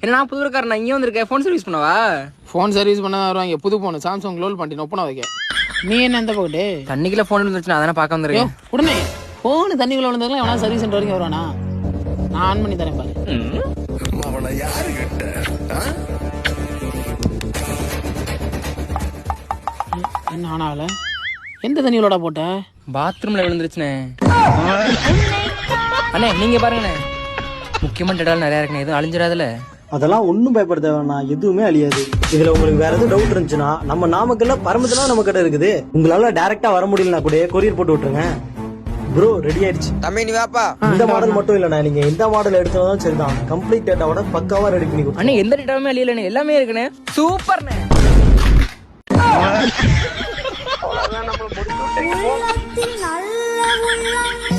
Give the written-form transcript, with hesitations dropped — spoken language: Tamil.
என்ன நான் புதுக்காரன் நான் இங்கே வந்திருக்கேன். ஃபோன் சர்வீஸ் பண்ணவா? ஃபோன் சர்வீஸ் பண்ண தான் வருவாங்க. புது ஃபோன் சாம்சங் லோல் பண்ணி ஒப்பனா வைக்க. நீ என்ன எந்த போட்டு தண்ணிக்குள்ள ஃபோன் இருந்துச்சு அதானே பார்க்க வந்துருக்கேன். உடனே ஃபோன் தண்ணிக்குள்ள விழுந்ததுலாம் எவனா சர்வீஸ் சென்டர் வரைக்கும் வருவானா? நான் ஆன் பண்ணி தரேன் பாரு. என்ன ஆனால எந்த தண்ணியோட போட்ட? பாத்ரூம்ல விழுந்துருச்சுனே. அண்ணே நீங்க பாருங்கண்ணே, முக்கியமான டேட்டால் நிறைய இருக்குண்ணே, எதுவும் அழிஞ்சிடாதுல. அதெல்லாம் ஒன்றும் பயப்பட தேவைண்ணா, எதுவுமே அழியாது. இதுல உங்களுக்கு வேற எதுவும் டவுட் இருந்துச்சுன்னா நம்ம நாமக்கல்ல பரமத்துல நம்ம கிட்ட இருக்குது. உங்களால டைரக்டா வர முடியலனா கூட கொரியர் போட்டு விட்டுருங்க. ப்ரோ ரெடி ஆயிடுச்சு. தம்பி நீ வாப்பா. இந்த மாடல் மட்டும் இல்லண்ணா, நீங்க எந்த மாடல் எடுத்தாலும் சரிதான், கம்ப்ளீட் டேட்டாவோட பக்காவா ரெடி பண்ணி கொடுத்து. அண்ணே எந்த டேட்டாவுமே அழியலண்ணே, எல்லாமே இருக்குண்ணே. சூப்பர்ண்ணே. உள்ளத்தில் நல்ல உள்ளம்